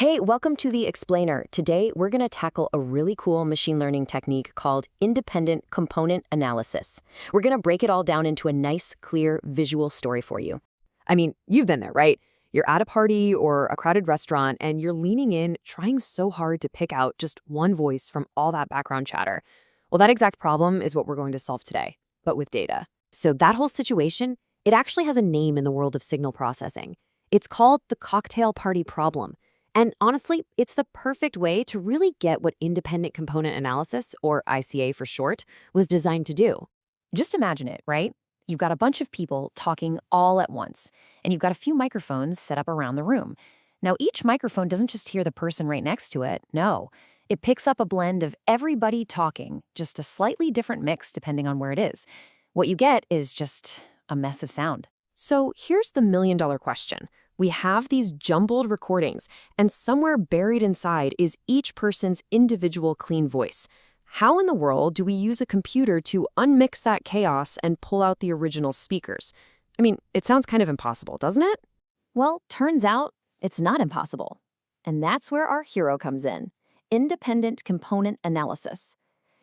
Hey, welcome to the Explainer. Today, we're going to tackle a really cool machine learning technique called independent component analysis. We're going to break it all down into a nice, clear, visual story for you. I mean, you've been there, right? You're at a party or a crowded restaurant and you're leaning in, trying so hard to pick out just one voice from all that background chatter. Well, that exact problem is what we're going to solve today, but with data. So that whole situation, it actually has a name in the world of signal processing. It's called the cocktail party problem. And honestly, it's the perfect way to really get what independent component analysis, or ICA for short, was designed to do. Just imagine it, right? You've got a bunch of people talking all at once, and you've got a few microphones set up around the room. Now, each microphone doesn't just hear the person right next to it. No, it picks up a blend of everybody talking, just a slightly different mix depending on where it is. What you get is just a mess of sound. So here's the million-dollar question. We have these jumbled recordings, and somewhere buried inside is each person's individual clean voice. How in the world do we use a computer to unmix that chaos and pull out the original speakers? I mean, it sounds kind of impossible, doesn't it? Well, turns out it's not impossible. And that's where our hero comes in: independent component analysis.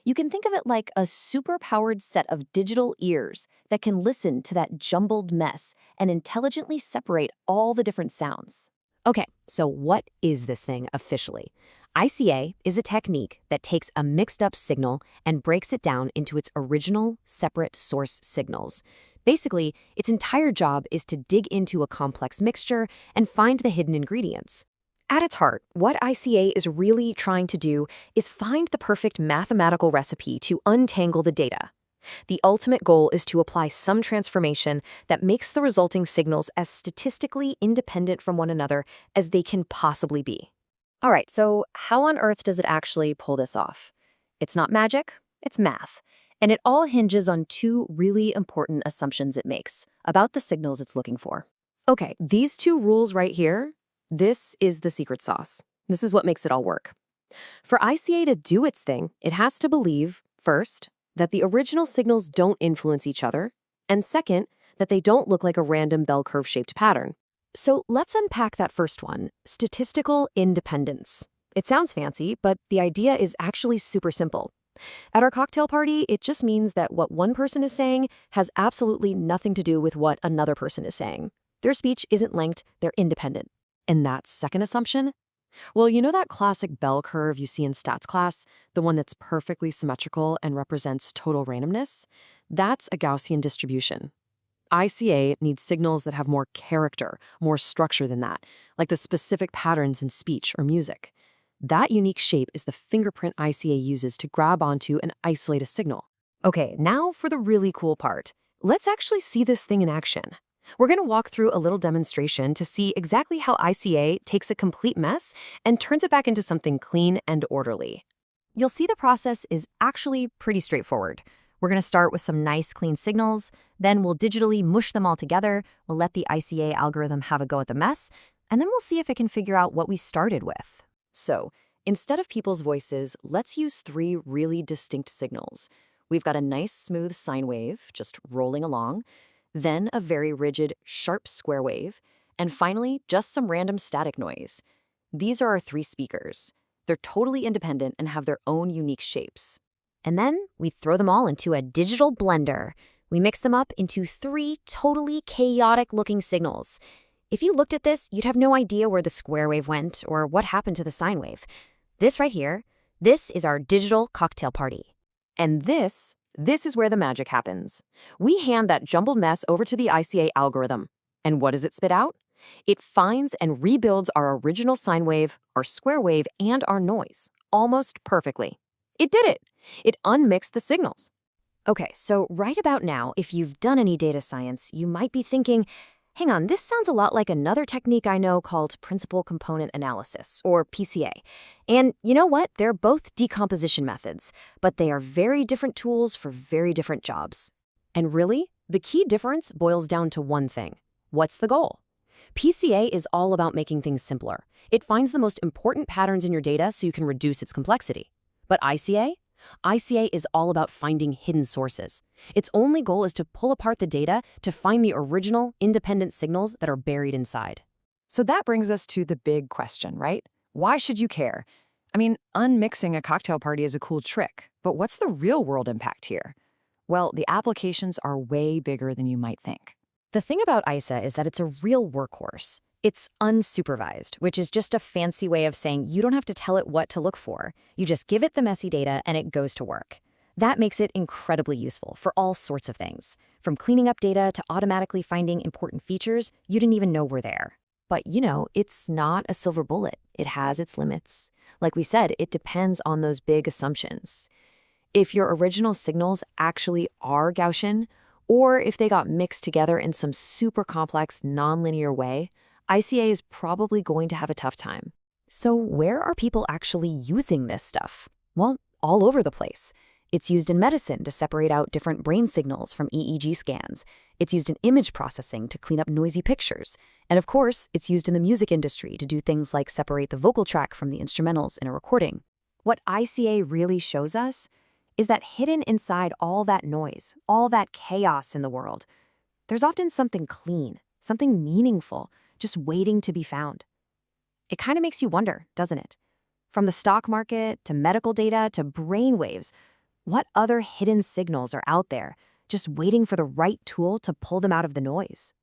You can think of it like a super-powered set of digital ears that can listen to that jumbled mess and intelligently separate all the different sounds. Okay, so what is this thing officially? ICA is a technique that takes a mixed-up signal and breaks it down into its original, separate source signals. Basically, its entire job is to dig into a complex mixture and find the hidden ingredients. At its heart, what ICA is really trying to do is find the perfect mathematical recipe to untangle the data. The ultimate goal is to apply some transformation that makes the resulting signals as statistically independent from one another as they can possibly be. All right, so how on earth does it actually pull this off? It's not magic, it's math. And it all hinges on two really important assumptions it makes about the signals it's looking for. Okay, these two rules right here, this is the secret sauce. This is what makes it all work. For ICA to do its thing, it has to believe, first, that the original signals don't influence each other, and second, that they don't look like a random bell curve-shaped pattern. So let's unpack that first one, statistical independence. It sounds fancy, but the idea is actually super simple. At our cocktail party, it just means that what one person is saying has absolutely nothing to do with what another person is saying. Their speech isn't linked, they're independent. And that second assumption? Well, you know that classic bell curve you see in stats class, the one that's perfectly symmetrical and represents total randomness? That's a Gaussian distribution. ICA needs signals that have more character, more structure than that, like the specific patterns in speech or music. That unique shape is the fingerprint ICA uses to grab onto and isolate a signal. Okay, now for the really cool part. Let's actually see this thing in action. We're going to walk through a little demonstration to see exactly how ICA takes a complete mess and turns it back into something clean and orderly. You'll see the process is actually pretty straightforward. We're going to start with some nice clean signals, then we'll digitally mush them all together, we'll let the ICA algorithm have a go at the mess, and then we'll see if it can figure out what we started with. So, instead of people's voices, let's use three really distinct signals. We've got a nice smooth sine wave just rolling along, then a very rigid, sharp square wave, and finally, just some random static noise. These are our three speakers. They're totally independent and have their own unique shapes. And then we throw them all into a digital blender. We mix them up into three totally chaotic-looking signals. If you looked at this, you'd have no idea where the square wave went or what happened to the sine wave. This right here, this is our digital cocktail party. And this is where the magic happens. We hand that jumbled mess over to the ICA algorithm. And what does it spit out? It finds and rebuilds our original sine wave, our square wave, and our noise, almost perfectly. It did it. It unmixed the signals. Okay, so right about now, if you've done any data science, you might be thinking, hang on, this sounds a lot like another technique I know called principal component analysis, or PCA. And you know what? They're both decomposition methods, but they are very different tools for very different jobs. And really, the key difference boils down to one thing. What's the goal? PCA is all about making things simpler. It finds the most important patterns in your data so you can reduce its complexity. But ICA? ICA is all about finding hidden sources. Its only goal is to pull apart the data to find the original, independent signals that are buried inside. So that brings us to the big question, right? Why should you care? I mean, unmixing a cocktail party is a cool trick, but what's the real-world impact here? Well, the applications are way bigger than you might think. The thing about ICA is that it's a real workhorse. It's unsupervised, which is just a fancy way of saying you don't have to tell it what to look for. You just give it the messy data and it goes to work. That makes it incredibly useful for all sorts of things, from cleaning up data to automatically finding important features you didn't even know were there. But, it's not a silver bullet. It has its limits. Like we said, it depends on those big assumptions. If your original signals actually are Gaussian, or if they got mixed together in some super complex, nonlinear way, ICA is probably going to have a tough time. So where are people actually using this stuff? Well, all over the place. It's used in medicine to separate out different brain signals from EEG scans. It's used in image processing to clean up noisy pictures. And of course, it's used in the music industry to do things like separate the vocal track from the instrumentals in a recording. What ICA really shows us is that hidden inside all that noise, all that chaos in the world, there's often something clean, something meaningful, just waiting to be found. It kind of makes you wonder, doesn't it? From the stock market to medical data to brain waves, what other hidden signals are out there, just waiting for the right tool to pull them out of the noise?